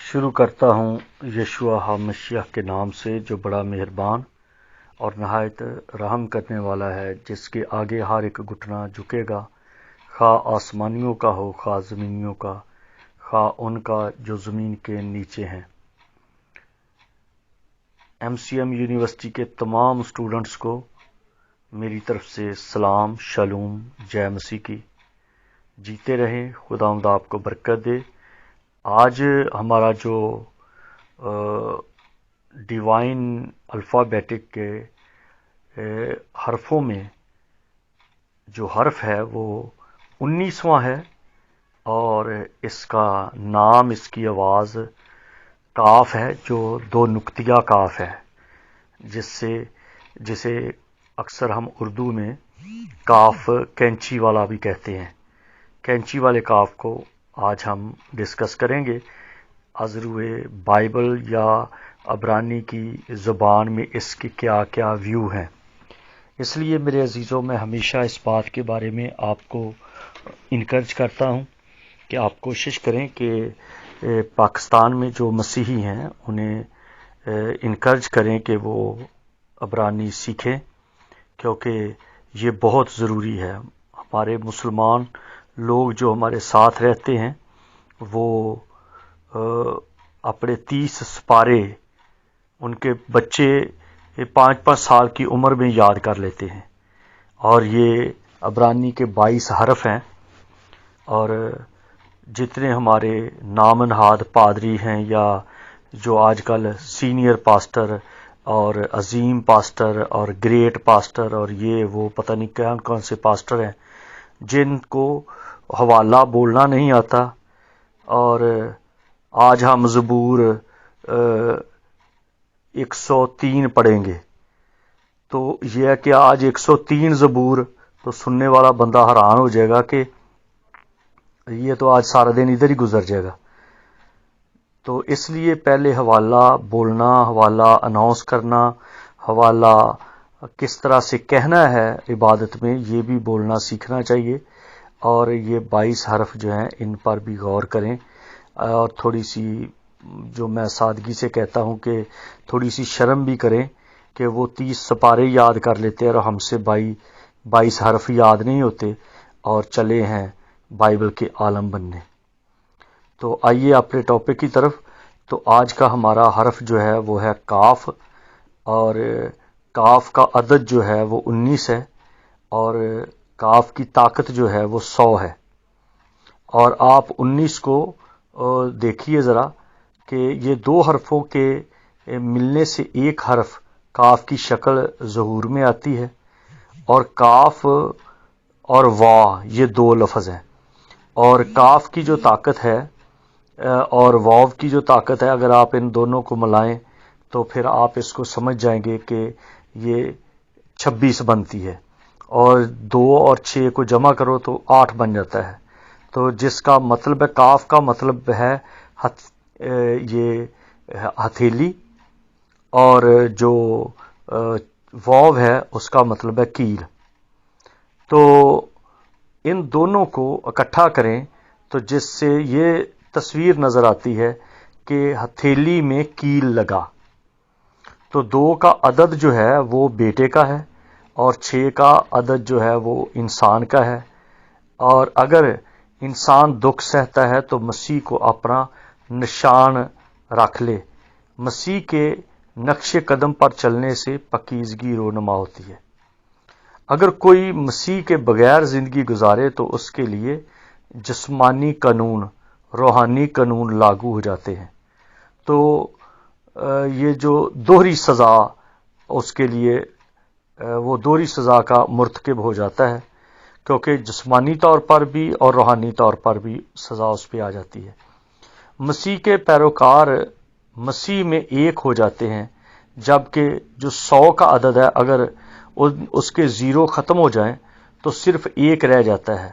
شروع کرتا ہوں یشوع مسیح کے نام سے جو بڑا مہربان اور نہایت رحم کرنے والا ہے، جس کے آگے ہر ایک گھٹنا جھکے گا، خواہ آسمانیوں کا ہو خواہ زمینیوں کا، خواہ ان کا جو زمین کے نیچے ہیں۔ MCM یونیورسٹی کے تمام اسٹوڈنٹس کو میری طرف سے سلام، شالوم، جے مسیح کی۔ جیتے رہیں، خداوند آپ کو برکت دے۔ آج ہمارا جو ڈیوائن الفابیٹک کے حرفوں میں جو حرف ہے وہ 19واں ہے، اور اس کا نام، اس کی آواز کاف ہے، جو دو نقطیہ کاف ہے، جسے اکثر ہم اردو میں کاف کینچی والا بھی کہتے ہیں۔ کینچی والے کاف کو آج ہم ڈسکس کریں گے۔ ازروئے بائبل یا عبرانی کی زبان میں اس کے کیا کیا ویو ہیں۔ اس لیے میرے عزیزوں، میں ہمیشہ اس بات کے بارے میں آپ کو انکرج کرتا ہوں کہ آپ کوشش کریں کہ پاکستان میں جو مسیحی ہیں انہیں انکرج کریں کہ وہ عبرانی سیکھیں، کیونکہ یہ بہت ضروری ہے۔ ہمارے مسلمان لوگ جو ہمارے ساتھ رہتے ہیں وہ اپنے 30 سپارے ان کے بچے 5-5 سال کی عمر میں یاد کر لیتے ہیں، اور یہ عبرانی کے 22 حرف ہیں۔ اور جتنے ہمارے نام نہاد پادری ہیں یا جو آج کل سینئر پاسٹر اور عظیم پاسٹر اور گریٹ پاسٹر اور یہ وہ پتہ نہیں کون کون سے پاسٹر ہیں جن کو حوالہ بولنا نہیں آتا، اور آج ہم زبور 103 پڑھیں گے، تو یہ ہے کہ آج 103 زبور، تو سننے والا بندہ حیران ہو جائے گا کہ یہ تو آج سارا دن ادھر ہی گزر جائے گا۔ تو اس لیے پہلے حوالہ بولنا، حوالہ اناؤنس کرنا، حوالہ کس طرح سے کہنا ہے عبادت میں، یہ بھی بولنا سیکھنا چاہیے۔ اور یہ 22 حرف جو ہیں ان پر بھی غور کریں، اور تھوڑی سی، جو میں سادگی سے کہتا ہوں کہ تھوڑی سی شرم بھی کریں کہ وہ 30 سپارے یاد کر لیتے ہیں اور ہم سے 22 حرف یاد نہیں ہوتے، اور چلے ہیں بائبل کے عالم بننے۔ تو آئیے اپنے ٹاپک کی طرف۔ تو آج کا ہمارا حرف جو ہے وہ ہے کاف، اور کاف کا عدد جو ہے وہ 19 ہے، اور کاف کی طاقت جو ہے وہ 100 ہے۔ اور آپ 19 کو دیکھیے ذرا کہ یہ دو حرفوں کے ملنے سے ایک حرف کاف کی شکل ظہور میں آتی ہے، اور کاف اور وا یہ دو لفظ ہیں، اور کاف کی جو طاقت ہے اور واو کی جو طاقت ہے، اگر آپ ان دونوں کو ملائیں تو پھر آپ اس کو سمجھ جائیں گے کہ یہ 26 بنتی ہے، اور 2 اور 6 کو جمع کرو تو 8 بن جاتا ہے۔ تو جس کا مطلب ہے، کاف کا مطلب ہے یہ ہتھیلی، اور جو واو ہے اس کا مطلب ہے کیل۔ تو ان دونوں کو اکٹھا کریں تو جس سے یہ تصویر نظر آتی ہے کہ ہتھیلی میں کیل لگا۔ تو 2 کا عدد جو ہے وہ بیٹے کا ہے، اور 6 کا عدد جو ہے وہ انسان کا ہے۔ اور اگر انسان دکھ سہتا ہے تو مسیح کو اپنا نشان رکھ لے۔ مسیح کے نقش قدم پر چلنے سے پاکیزگی رونما ہوتی ہے۔ اگر کوئی مسیح کے بغیر زندگی گزارے تو اس کے لیے جسمانی قانون، روحانی قانون لاگو ہو جاتے ہیں۔ تو یہ جو دوہری سزا، اس کے لیے وہ دوہری سزا کا مرتکب ہو جاتا ہے، کیونکہ جسمانی طور پر بھی اور روحانی طور پر بھی سزا اس پہ آ جاتی ہے۔ مسیح کے پیروکار مسیح میں ایک ہو جاتے ہیں، جبکہ جو 100 کا عدد ہے، اگر اس کے 0 ختم ہو جائیں تو صرف 1 رہ جاتا ہے،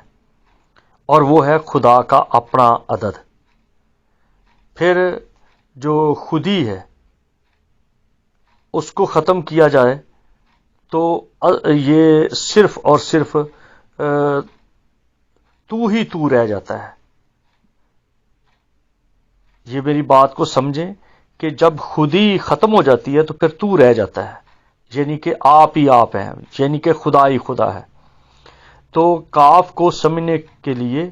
اور وہ ہے خدا کا اپنا عدد۔ پھر جو خودی ہے اس کو ختم کیا جائے تو یہ صرف اور صرف تو ہی تو رہ جاتا ہے۔ یہ میری بات کو سمجھیں کہ جب خود ہی ختم ہو جاتی ہے تو پھر تو رہ جاتا ہے، یعنی کہ آپ ہی آپ ہیں، یعنی کہ خدا ہی خدا ہے۔ تو کاف کو سمجھنے کے لیے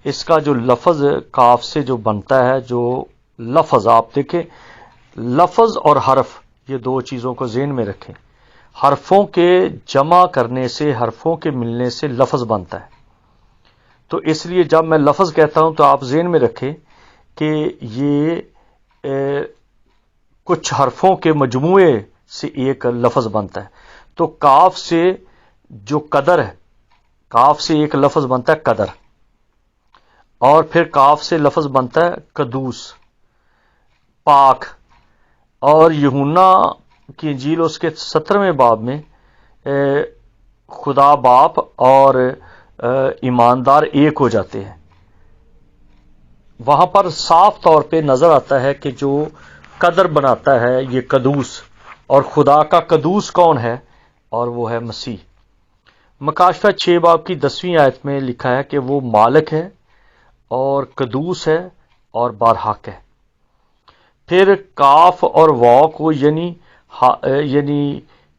اس کا جو لفظ کاف سے جو بنتا ہے، جو لفظ آپ دیکھیں، لفظ اور حرف یہ دو چیزوں کو ذہن میں رکھیں۔ حرفوں کے جمع کرنے سے، حرفوں کے ملنے سے لفظ بنتا ہے۔ تو اس لیے جب میں لفظ کہتا ہوں تو آپ ذہن میں رکھیں کہ یہ کچھ حرفوں کے مجموعے سے ایک لفظ بنتا ہے۔ تو کاف سے جو قدر ہے، کاف سے ایک لفظ بنتا ہے قدر، اور پھر کاف سے لفظ بنتا ہے قدوس، پاک۔ اور یوحنا کی انجیل اس کے 17ویں باب میں خدا باپ اور ایماندار ایک ہو جاتے ہیں۔ وہاں پر صاف طور پہ نظر آتا ہے کہ جو قدر بناتا ہے یہ قدوس، اور خدا کا قدوس کون ہے؟ اور وہ ہے مسیح۔ مکاشفہ 6 باب کی 10ویں آیت میں لکھا ہے کہ وہ مالک ہے اور قدوس ہے اور برحق ہے۔ پھر کاف اور واو کو یعنی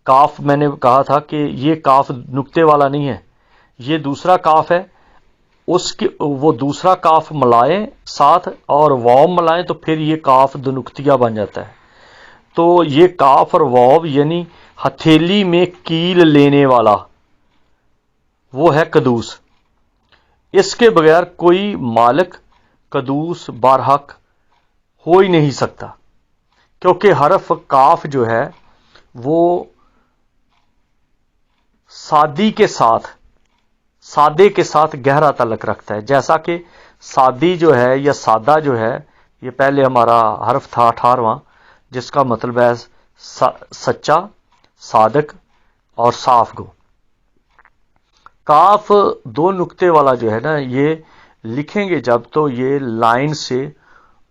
کاف میں نے کہا تھا کہ یہ کاف نقطے والا نہیں ہے، یہ دوسرا کاف ہے، اس کی وہ دوسرا کاف ملائیں ساتھ اور واو ملائیں تو پھر یہ کاف دو نقطیہ بن جاتا ہے۔ تو یہ کاف اور واو یعنی ہتھیلی میں کیل لینے والا، وہ ہے قدوس۔ اس کے بغیر کوئی مالک قدوس برحق ہو ہی نہیں سکتا، کیونکہ حرف کاف جو ہے وہ سادے کے ساتھ گہرا تعلق رکھتا ہے۔ جیسا کہ سادی جو ہے یا سادہ جو ہے، یہ پہلے ہمارا حرف تھا 18واں، جس کا مطلب ہے سچا، صادق اور صاف گو۔ کاف دو نقطے والا جو ہے نا، یہ لکھیں گے جب تو یہ لائن سے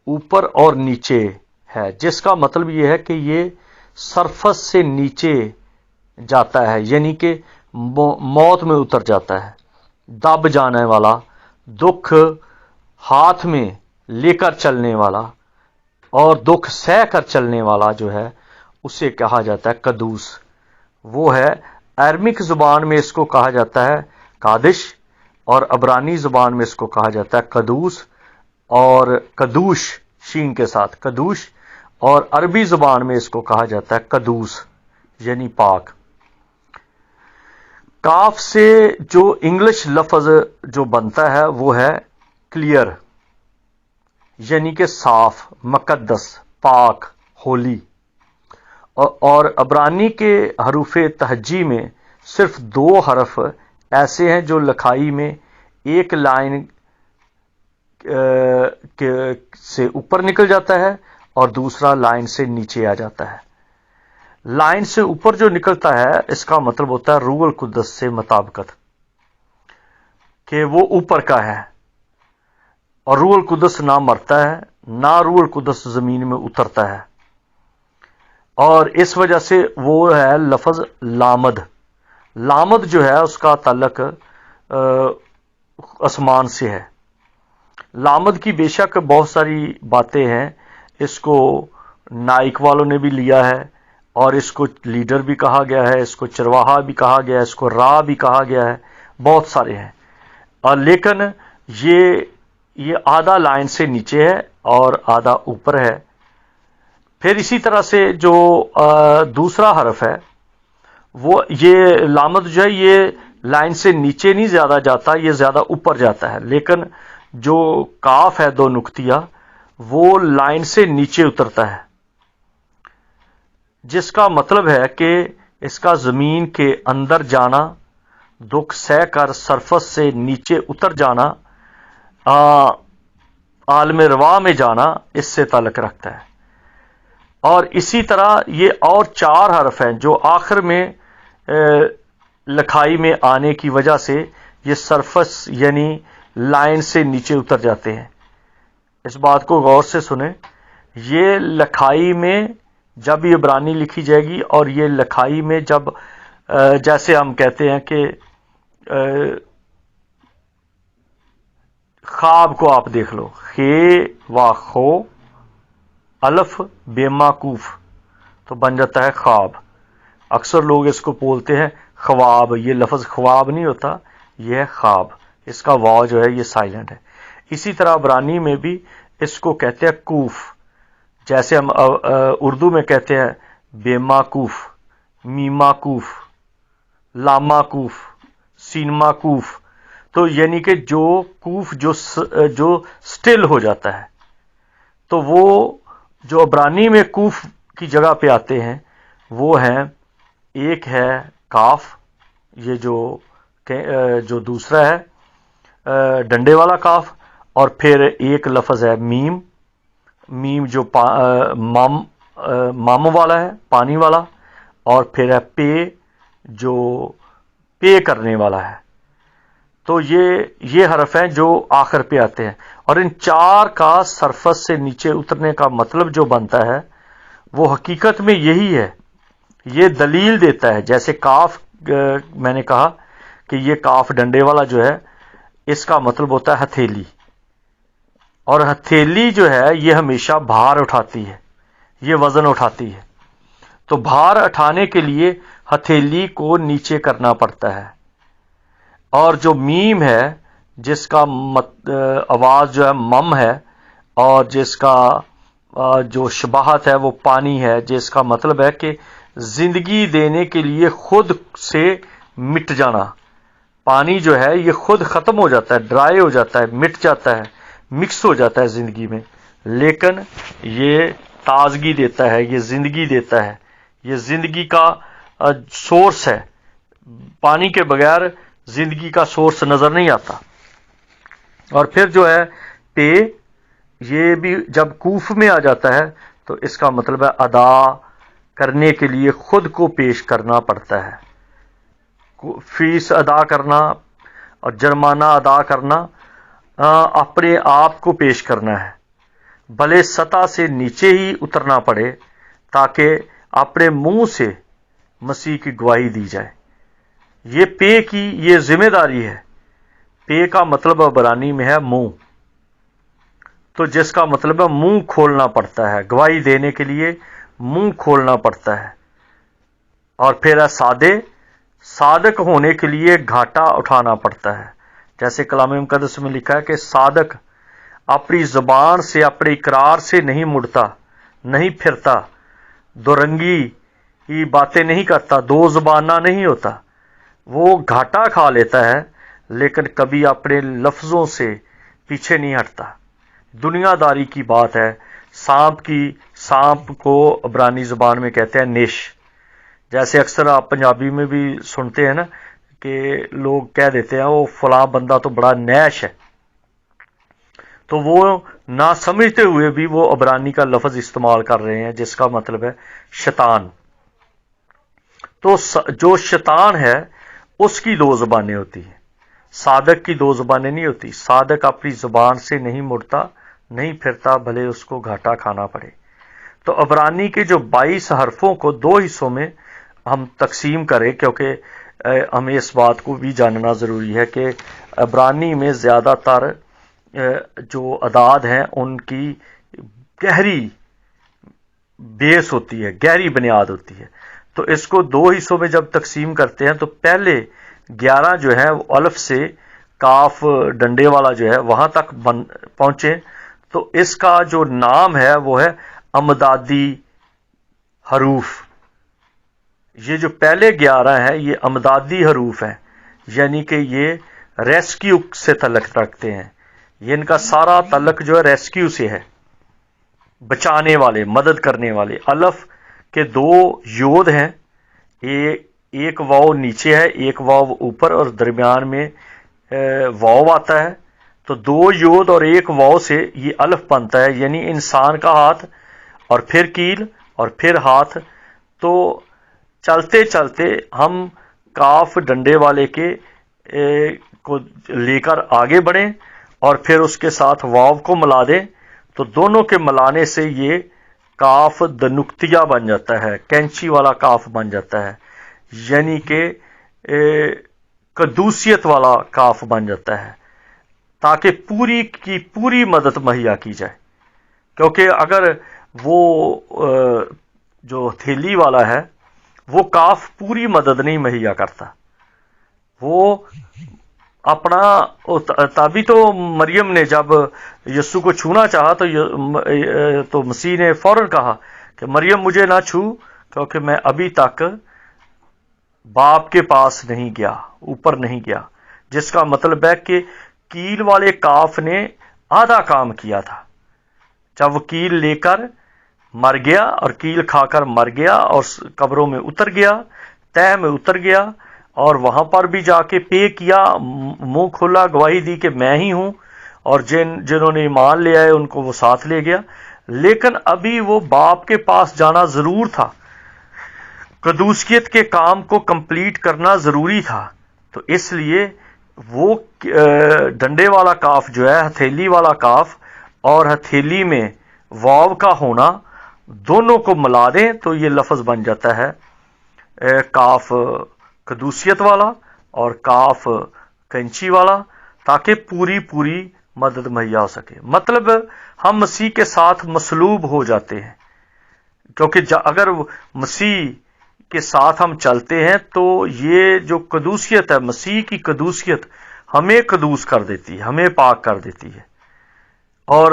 اوپر اور نیچے ہے، جس کا مطلب یہ ہے کہ یہ سرفس سے نیچے جاتا ہے، یعنی کہ موت میں اتر جاتا ہے۔ دب جانے والا، دکھ ہاتھ میں لے کر چلنے والا اور دکھ سہ کر چلنے والا جو ہے اسے کہا جاتا ہے قدوس۔ وہ ہے ارمک زبان میں اس کو کہا جاتا ہے قادش، اور عبرانی زبان میں اس کو کہا جاتا ہے قدوس اور قدوش، شین کے ساتھ قدوش، اور عربی زبان میں اس کو کہا جاتا ہے قدوس یعنی پاک۔ کاف سے جو انگلش لفظ جو بنتا ہے وہ ہے کلیئر، یعنی کہ صاف، مقدس، پاک، ہولی۔ اور عبرانی کے حروف تہجی میں صرف دو حرف ایسے ہیں جو لکھائی میں ایک لائن سے اوپر نکل جاتا ہے اور دوسرا لائن سے نیچے آ جاتا ہے۔ لائن سے اوپر جو نکلتا ہے اس کا مطلب ہوتا ہے روح القدس سے مطابقت، کہ وہ اوپر کا ہے، اور روح القدس نہ مرتا ہے نہ روح القدس زمین میں اترتا ہے، اور اس وجہ سے وہ ہے لفظ لامد۔ لامد جو ہے اس کا تعلق آسمان سے ہے۔ لامد کی بے شک بہت ساری باتیں ہیں، اس کو نائک والوں نے بھی لیا ہے، اور اس کو لیڈر بھی کہا گیا ہے، اس کو چرواہا بھی کہا گیا ہے، اس کو راہ بھی کہا گیا ہے، بہت سارے ہیں، اور لیکن یہ آدھا لائن سے نیچے ہے اور آدھا اوپر ہے۔ پھر اسی طرح سے جو دوسرا حرف ہے وہ یہ لامد جو ہے یہ لائن سے نیچے نہیں زیادہ جاتا، یہ زیادہ اوپر جاتا ہے، لیکن جو کاف ہے دو نقطیہ وہ لائن سے نیچے اترتا ہے، جس کا مطلب ہے کہ اس کا زمین کے اندر جانا، دکھ سہ کر سرفس سے نیچے اتر جانا، عالم رواح میں جانا، اس سے تعلق رکھتا ہے۔ اور اسی طرح یہ اور چار حرف ہیں جو آخر میں لکھائی میں آنے کی وجہ سے یہ سرفس یعنی لائن سے نیچے اتر جاتے ہیں۔ اس بات کو غور سے سنیں، یہ لکھائی میں جب یہ عبرانی لکھی جائے گی، اور یہ لکھائی میں جب جیسے ہم کہتے ہیں کہ خواب کو آپ دیکھ لو، خے و خو الف بےمعقوف تو بن جاتا ہے خواب. اکثر لوگ اس کو بولتے ہیں خواب. یہ لفظ خواب نہیں ہوتا، یہ ہے خواب. اس کا واو جو ہے یہ سائلنٹ ہے. اسی طرح عبرانی میں بھی اس کو کہتے ہیں کوف، جیسے ہم اردو میں کہتے ہیں بےمعقوف، میمعقوف، لامعقوف، سینمعقوف. تو یعنی کہ جو کوف جو سٹل ہو جاتا ہے. تو وہ جو عبرانی میں کوف کی جگہ پہ آتے ہیں وہ ہیں، ایک ہے کاف، یہ جو دوسرا ہے ڈنڈے والا کاف، اور پھر ایک لفظ ہے میم. میم جو مام والا ہے، پانی والا، اور پھر ہے پے جو پے کرنے والا ہے. تو یہ حرف ہیں جو آخر پہ آتے ہیں. اور ان چار کا سرفس سے نیچے اترنے کا مطلب جو بنتا ہے وہ حقیقت میں یہی ہے. یہ دلیل دیتا ہے. جیسے کاف میں نے کہا کہ یہ کاف ڈنڈے والا جو ہے اس کا مطلب ہوتا ہے ہتھیلی، اور ہتھیلی جو ہے یہ ہمیشہ بھار اٹھاتی ہے، یہ وزن اٹھاتی ہے. تو بھار اٹھانے کے لیے ہتھیلی کو نیچے کرنا پڑتا ہے. اور جو میم ہے جس کا آواز جو ہے مم ہے، اور جس کا جو شباہت ہے وہ پانی ہے، جس کا مطلب ہے کہ زندگی دینے کے لیے خود سے مٹ جانا. پانی جو ہے یہ خود ختم ہو جاتا ہے، ڈرائی ہو جاتا ہے، مٹ جاتا ہے، مکس ہو جاتا ہے زندگی میں، لیکن یہ تازگی دیتا ہے، یہ زندگی دیتا ہے، یہ زندگی کا سورس ہے. پانی کے بغیر زندگی کا سورس نظر نہیں آتا. اور پھر جو ہے پے، یہ بھی جب کوف میں آ جاتا ہے تو اس کا مطلب ہے ادا کرنے کے لیے خود کو پیش کرنا پڑتا ہے. فیس ادا کرنا اور جرمانہ ادا کرنا، اپنے آپ کو پیش کرنا ہے، بھلے سطح سے نیچے ہی اترنا پڑے تاکہ اپنے منہ سے مسیح کی گواہی دی جائے. یہ پے کی یہ ذمہ داری ہے. پے کا مطلب عبرانی میں ہے منہ، تو جس کا مطلب ہے منہ کھولنا پڑتا ہے، گواہی دینے کے لیے منہ کھولنا پڑتا ہے. اور پھر ہے صادق ہونے کے لیے گھاٹا اٹھانا پڑتا ہے. جیسے کلام مقدس میں لکھا ہے کہ صادق اپنی زبان سے، اپنے اقرار سے نہیں مڑتا، نہیں پھرتا، دو رنگی کی باتیں نہیں کرتا، دو زبانہ نہیں ہوتا. وہ گھاٹا کھا لیتا ہے لیکن کبھی اپنے لفظوں سے پیچھے نہیں ہٹتا. دنیا داری کی بات ہے. سانپ کو عبرانی زبان میں کہتے ہیں نیش. جیسے اکثر آپ پنجابی میں بھی سنتے ہیں نا کہ لوگ کہہ دیتے ہیں وہ فلاں بندہ تو بڑا نیش ہے. تو وہ نہ سمجھتے ہوئے بھی وہ عبرانی کا لفظ استعمال کر رہے ہیں جس کا مطلب ہے شیطان. تو جو شیطان ہے اس کی دو زبانیں ہوتی ہیں، صادق کی دو زبانیں نہیں ہوتی. صادق اپنی زبان سے نہیں مڑتا، نہیں پھرتا، بھلے اس کو گھاٹا کھانا پڑے. تو عبرانی کے جو 22 حرفوں کو دو حصوں میں ہم تقسیم کریں، کیونکہ ہمیں اس بات کو بھی جاننا ضروری ہے کہ عبرانی میں زیادہ تر جو اعداد ہیں ان کی گہری بیس ہوتی ہے، گہری بنیاد ہوتی ہے. تو اس کو دو حصوں میں جب تقسیم کرتے ہیں تو پہلے 11 جو ہے وہ الف سے کاف ڈنڈے والا جو ہے وہاں تک پہنچے. تو اس کا جو نام ہے وہ ہے امدادی حروف. یہ جو پہلے 11 ہیں یہ امدادی حروف ہیں، یعنی کہ یہ ریسکیو سے تعلق رکھتے ہیں. یہ ان کا سارا تعلق جو ہے ریسکیو سے ہے، بچانے والے، مدد کرنے والے. الف کے دو یود ہیں، ایک واو نیچے ہے، ایک واو اوپر، اور درمیان میں واو آتا ہے. تو دو یود اور ایک واو سے یہ الف بنتا ہے، یعنی انسان کا ہاتھ اور پھر کیل اور پھر ہاتھ. تو چلتے چلتے ہم کاف ڈنڈے والے کے کو لے کر آگے بڑھیں اور پھر اس کے ساتھ واو کو ملا دیں. تو دونوں کے ملانے سے یہ کاف دنکتیا بن جاتا ہے، کینچی والا کاف بن جاتا ہے، یعنی کہ قدوسیت والا کاف بن جاتا ہے، تاکہ پوری کی پوری مدد مہیا کی جائے. کیونکہ اگر وہ جو ہتھیلی والا ہے وہ کاف پوری مدد نہیں مہیا کرتا. وہ اپنا تبھی تو مریم نے جب یسوع کو چھونا چاہا تو مسیح نے فوراً کہا کہ مریم مجھے نہ چھو، کیونکہ میں ابھی تک باپ کے پاس نہیں گیا، اوپر نہیں گیا. جس کا مطلب ہے کہ کیل والے کاف نے آدھا کام کیا تھا. جب وہ کیل لے کر مر گیا اور کیل کھا کر مر گیا اور قبروں میں اتر گیا، تہ میں اتر گیا، اور وہاں پر بھی جا کے پے کیا، منہ کھلا گواہی دی کہ میں ہی ہوں، اور جنہوں نے ایمان لے آئے ان کو وہ ساتھ لے گیا. لیکن ابھی وہ باپ کے پاس جانا ضرور تھا، قدوسیت کے کام کو کمپلیٹ کرنا ضروری تھا. تو اس لیے وہ ڈنڈے والا کاف جو ہے، ہتھیلی والا کاف اور ہتھیلی میں واو کا ہونا، دونوں کو ملا دیں تو یہ لفظ بن جاتا ہے کاف قدوسیت والا اور کاف کنچی والا، تاکہ پوری مدد مہیا ہو سکے. مطلب ہم مسیح کے ساتھ مصلوب ہو جاتے ہیں، کیونکہ اگر مسیح کے ساتھ ہم چلتے ہیں تو یہ جو قدوسیت ہے، مسیح کی قدوسیت ہمیں قدوس کر دیتی ہے، ہمیں پاک کر دیتی ہے. اور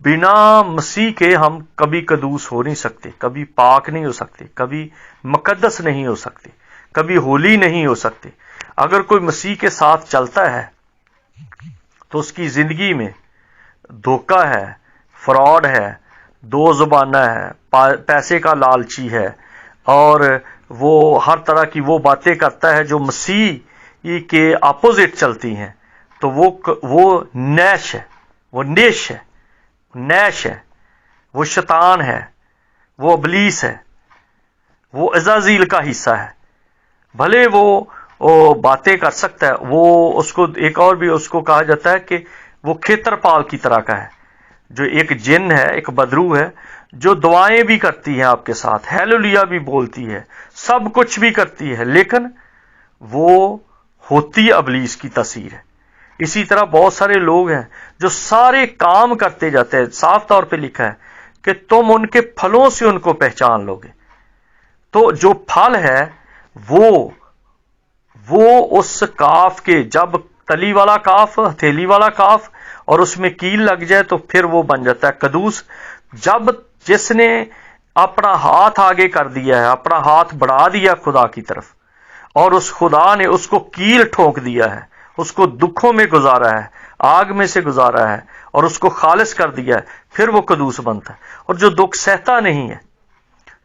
بنا مسیح کے ہم کبھی قدوس ہو نہیں سکتے، کبھی پاک نہیں ہو سکتے، کبھی مقدس نہیں ہو سکتے، کبھی ہولی نہیں ہو سکتے. اگر کوئی مسیح کے ساتھ چلتا ہے تو اس کی زندگی میں دھوکہ ہے، فراڈ ہے، دو زبانہ ہے، پیسے کا لالچی ہے، اور وہ ہر طرح کی وہ باتیں کرتا ہے جو مسیح کے اپوزٹ چلتی ہیں، تو وہ نیش ہے، وہ نیش ہے، نیش ہے، وہ شیطان ہے، وہ ابلیس ہے، وہ عزازیل کا حصہ ہے. بھلے وہ باتیں کر سکتا ہے، وہ اس کو ایک اور بھی اس کو کہا جاتا ہے کہ وہ کھیتر پال کی طرح کا ہے، جو ایک جن ہے، ایک بدرو ہے، جو دعائیں بھی کرتی ہے آپ کے ساتھ، ہیلولیہ بھی بولتی ہے، سب کچھ بھی کرتی ہے، لیکن وہ ہوتی ابلیس کی تاثیر ہے. اسی طرح بہت سارے لوگ ہیں جو سارے کام کرتے جاتے ہیں. صاف طور پہ لکھا ہے کہ تم ان کے پھلوں سے ان کو پہچان لو گے. تو جو پھل ہے وہ اس کاف کے، جب تلی والا کاف، ہتھیلی والا کاف اور اس میں کیل لگ جائے تو پھر وہ بن جاتا ہے قدوس. جب جس نے اپنا ہاتھ آگے کر دیا ہے، اپنا ہاتھ بڑھا دیا خدا کی طرف، اور اس خدا نے اس کو کیل ٹھونک دیا ہے، اس کو دکھوں میں گزارا ہے، آگ میں سے گزارا ہے، اور اس کو خالص کر دیا ہے، پھر وہ قدوس بنتا ہے. اور جو دکھ سہتا نہیں ہے،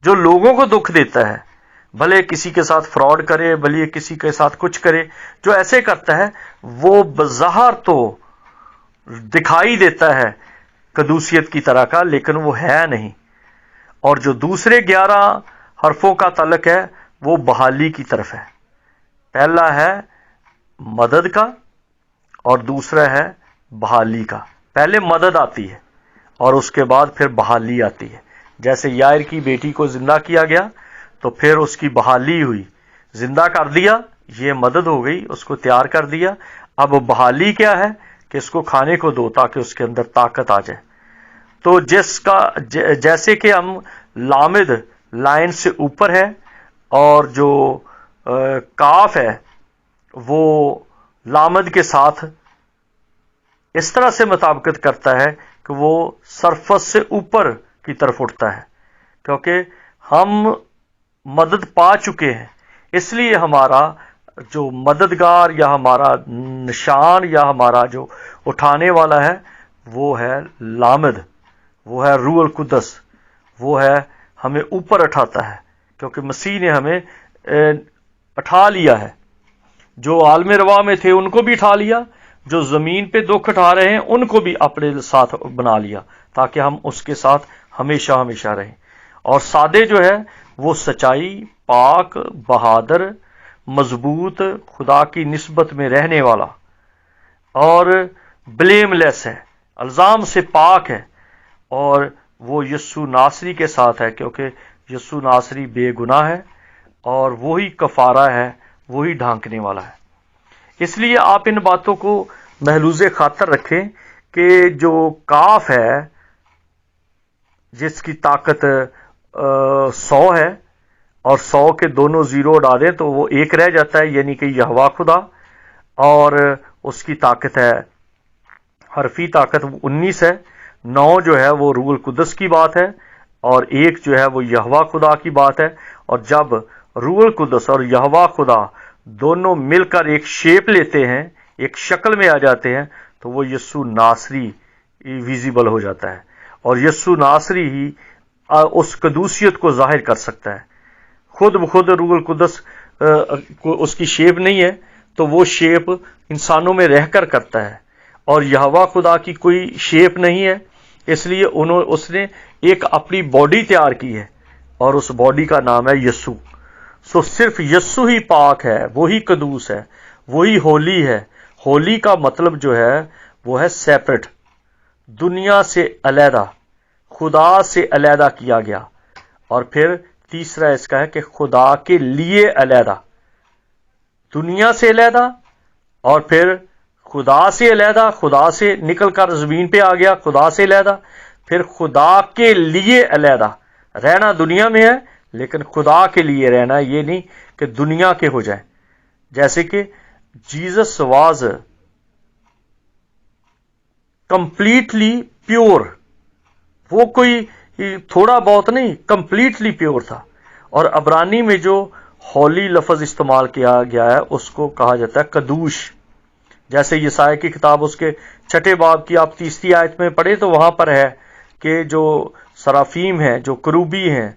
جو لوگوں کو دکھ دیتا ہے، بھلے کسی کے ساتھ فراڈ کرے، بھلے کسی کے ساتھ کچھ کرے، جو ایسے کرتا ہے وہ بظاہر تو دکھائی دیتا ہے قدوسیت کی طرح کا، لیکن وہ ہے نہیں. اور جو دوسرے 11 حرفوں کا تعلق ہے وہ بحالی کی طرف ہے. پہلا ہے مدد کا اور دوسرا ہے بحالی کا. پہلے مدد آتی ہے اور اس کے بعد پھر بحالی آتی ہے. جیسے یائر کی بیٹی کو زندہ کیا گیا تو پھر اس کی بحالی ہوئی، زندہ کر دیا، یہ مدد ہو گئی، اس کو تیار کر دیا. اب بحالی کیا ہے کہ اس کو کھانے کو دو تاکہ اس کے اندر طاقت آ جائے. تو جیسے کہ ہم لامد لائن سے اوپر ہے، اور جو کاف ہے وہ لامد کے ساتھ اس طرح سے مطابقت کرتا ہے کہ وہ سرفس سے اوپر کی طرف اٹھتا ہے، کیونکہ ہم مدد پا چکے ہیں. اس لیے ہمارا جو مددگار یا ہمارا نشان یا ہمارا جو اٹھانے والا ہے وہ ہے لامد، وہ ہے روح القدس، وہ ہے ہمیں اوپر اٹھاتا ہے، کیونکہ مسیح نے ہمیں اٹھا لیا ہے. جو عالم روا میں تھے ان کو بھی اٹھا لیا، جو زمین پہ دکھ اٹھا رہے ہیں ان کو بھی اپنے ساتھ بنا لیا، تاکہ ہم اس کے ساتھ ہمیشہ ہمیشہ رہیں. اور سادے جو ہے وہ سچائی، پاک، بہادر، مضبوط، خدا کی نسبت میں رہنے والا اور بلیم لیس ہے، الزام سے پاک ہے. اور وہ یسوع ناصری کے ساتھ ہے، کیونکہ یسوع ناصری بے گناہ ہے اور وہی کفارہ ہے، وہی ڈھانکنے والا ہے. اس لیے آپ ان باتوں کو محلوز خاطر رکھیں کہ جو کاف ہے جس کی طاقت 100 ہے اور 100 کے دونوں زیرو اڑا دیں تو وہ ایک رہ جاتا ہے، یعنی کہ یہوہ خدا، اور اس کی طاقت ہے، حرفی طاقت 19 ہے، 9 جو ہے وہ روح القدس کی بات ہے، اور 1 جو ہے وہ یہوہ خدا کی بات ہے۔ اور جب روح القدس اور یہوہ خدا دونوں مل کر ایک شیپ لیتے ہیں، ایک شکل میں آ جاتے ہیں، تو وہ یسوع ناصری ویزیبل ہو جاتا ہے، اور یسوع ناصری ہی اس قدوسیت کو ظاہر کر سکتا ہے۔ خود بخود روح القدس اس کی شیپ نہیں ہے، تو وہ شیپ انسانوں میں رہ کر کرتا ہے، اور یہوہ خدا کی کوئی شیپ نہیں ہے، اس لیے اس نے ایک اپنی باڈی تیار کی ہے، اور اس باڈی کا نام ہے یسوع۔ سو صرف یسوع ہی پاک ہے، وہی قدوس ہے، وہی ہولی ہے۔ ہولی کا مطلب جو ہے وہ ہے سیپریٹ، دنیا سے علیحدہ، خدا سے علیحدہ کیا گیا۔ اور پھر تیسرا اس کا ہے کہ خدا کے لیے علیحدہ، دنیا سے علیحدہ، اور پھر خدا سے علیحدہ، خدا سے نکل کر زمین پہ آ گیا، خدا سے علیحدہ، پھر خدا کے لیے علیحدہ۔ رہنا دنیا میں ہے لیکن خدا کے لیے رہنا، یہ نہیں کہ دنیا کے ہو جائے۔ جیسے کہ جیزس واز کمپلیٹلی پیور، وہ کوئی تھوڑا بہت نہیں، کمپلیٹلی پیور تھا۔ اور عبرانی میں جو ہولی لفظ استعمال کیا گیا ہے اس کو کہا جاتا ہے قدوش۔ جیسے یسایا کی کتاب اس کے 6 باب کی آپ 30 آیت میں پڑھیں تو وہاں پر ہے کہ جو سرافیم ہیں، جو کروبی ہیں،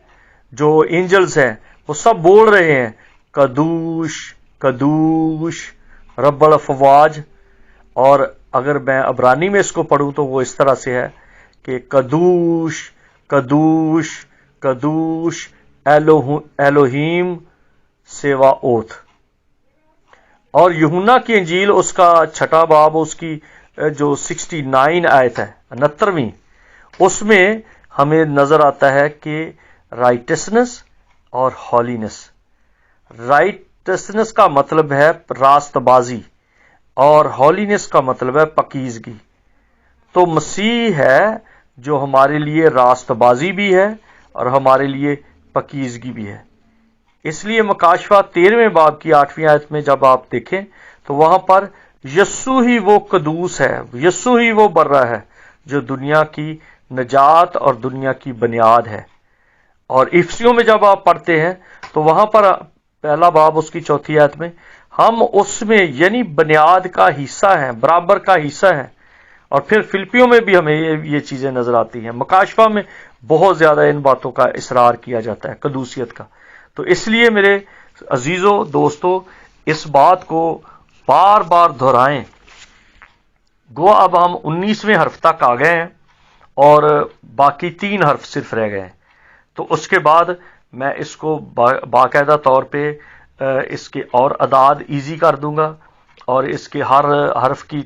جو اینجلز ہیں، وہ سب بول رہے ہیں قدوش قدوش رب الافواج۔ اور اگر میں عبرانی میں اس کو پڑھوں تو وہ اس طرح سے ہے کہ قدوش قدوش قدوش الوہیم سیوا اوت۔ اور یوحنا کی انجیل اس کا 6 باب، اس کی جو 69 آیت ہے، 69ویں، اس میں ہمیں نظر آتا ہے کہ رائٹسنس اور ہالینس۔ رائٹسنس کا مطلب ہے راست بازی، اور ہالینس کا مطلب ہے پاکیزگی۔ تو مسیح ہے جو ہمارے لیے راست بازی بھی ہے اور ہمارے لیے پاکیزگی بھی ہے۔ اس لیے مکاشفہ 13 باب کی 8ویں آیت میں جب آپ دیکھیں تو وہاں پر یسوع ہی وہ قدوس ہے، یسوع ہی وہ برہ ہے جو دنیا کی نجات اور دنیا کی بنیاد ہے۔ اور افسیوں میں جب آپ پڑھتے ہیں تو وہاں پر 1 باب اس کی 4 آیت میں ہم اس میں یعنی بنیاد کا حصہ ہیں، برابر کا حصہ ہیں۔ اور پھر فلپیوں میں بھی ہمیں یہ چیزیں نظر آتی ہیں، مکاشفہ میں بہت زیادہ ان باتوں کا اصرار کیا جاتا ہے، قدوسیت کا۔ تو اس لیے میرے عزیزوں دوستو، اس بات کو بار بار دہرائیں۔ گو اب ہم 19ویں حرف تک آ گئے ہیں اور باقی 3 حرف صرف رہ گئے ہیں، تو اس کے بعد میں اس کو باقاعدہ طور پہ اس کے اور اعداد ایزی کر دوں گا، اور اس کے ہر حرف کی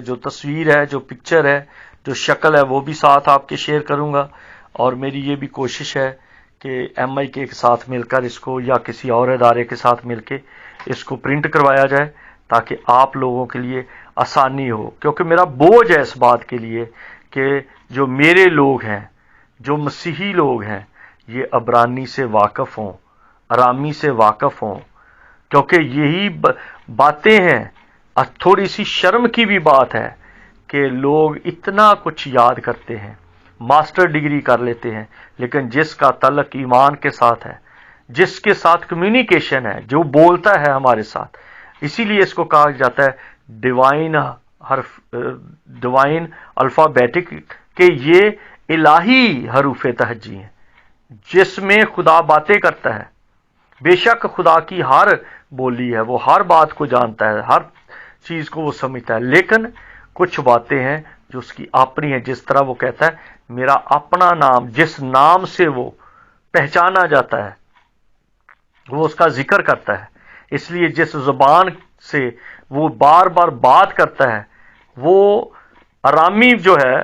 جو تصویر ہے، جو پکچر ہے، جو شکل ہے، وہ بھی ساتھ آپ کے شیئر کروں گا۔ اور میری یہ بھی کوشش ہے کہ MI کے ساتھ مل کر اس کو یا کسی اور ادارے کے ساتھ مل کے اس کو پرنٹ کروایا جائے تاکہ آپ لوگوں کے لیے آسانی ہو، کیونکہ میرا بوجھ ہے اس بات کے لیے کہ جو میرے لوگ ہیں، جو مسیحی لوگ ہیں، یہ عبرانی سے واقف ہوں، ارامی سے واقف ہوں، کیونکہ یہی باتیں ہیں۔ تھوڑی سی شرم کی بھی بات ہے کہ لوگ اتنا کچھ یاد کرتے ہیں، ماسٹر ڈگری کر لیتے ہیں، لیکن جس کا تعلق ایمان کے ساتھ ہے، جس کے ساتھ کمیونیکیشن ہے، جو بولتا ہے ہمارے ساتھ، اسی لیے اس کو کہا جاتا ہے ڈیوائن الفابیٹک، کہ یہ الہی حروف تہجی ہیں جس میں خدا باتیں کرتا ہے۔ بے شک خدا کی ہر بولی ہے، وہ ہر بات کو جانتا ہے، ہر چیز کو وہ سمجھتا ہے، لیکن کچھ باتیں ہیں جو اس کی اپنی ہیں، جس طرح وہ کہتا ہے میرا اپنا نام، جس نام سے وہ پہچانا جاتا ہے وہ اس کا ذکر کرتا ہے۔ اس لیے جس زبان سے وہ بار بار بات کرتا ہے، وہ ارامی جو ہے،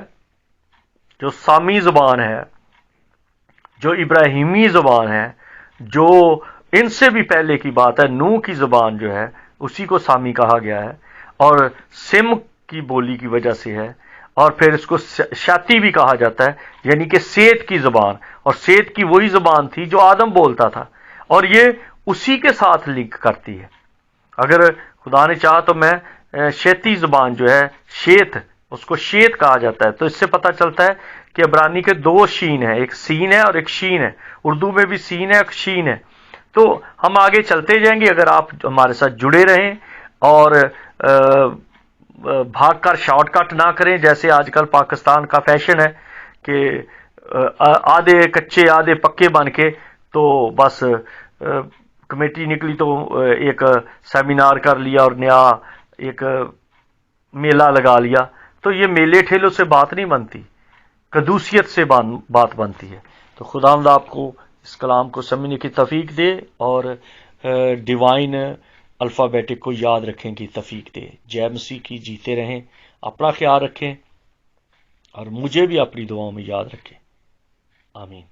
جو سامی زبان ہے، جو ابراہیمی زبان ہے، جو ان سے بھی پہلے کی بات ہے، نوح کی زبان جو ہے اسی کو سامی کہا گیا ہے، اور سم کی بولی کی وجہ سے ہے، اور پھر اس کو شاتی بھی کہا جاتا ہے، یعنی کہ سیت کی زبان، اور سیت کی وہی زبان تھی جو آدم بولتا تھا، اور یہ اسی کے ساتھ لنک کرتی ہے۔ اگر خدا نے چاہا تو میں شیتی زبان جو ہے، شیت، اس کو شیت کہا جاتا ہے، تو اس سے پتہ چلتا ہے کہ عبرانی کے دو شین ہیں، ایک سین ہے اور ایک شین ہے، اردو میں بھی سین ہے ایک شین ہے۔ تو ہم آگے چلتے جائیں گے اگر آپ ہمارے ساتھ جڑے رہیں، اور بھاگ کر شارٹ کٹ نہ کریں جیسے آج کل پاکستان کا فیشن ہے کہ آدھے کچے آدھے پکے بن کے تو بس کمیٹی نکلی تو ایک سیمینار کر لیا اور نیا ایک میلہ لگا لیا۔ تو یہ میلے ٹھیلوں سے بات نہیں بنتی، قدوسیت سے بات بنتی ہے۔ تو خداوند آپ کو اس کلام کو سمجھنے کی توفیق دے، اور ڈیوائن الفابیٹک کو یاد رکھیں کی توفیق دے۔ جے مسیح کی، جیتے رہیں، اپنا خیال رکھیں، اور مجھے بھی اپنی دعاؤں میں یاد رکھیں۔ آمین۔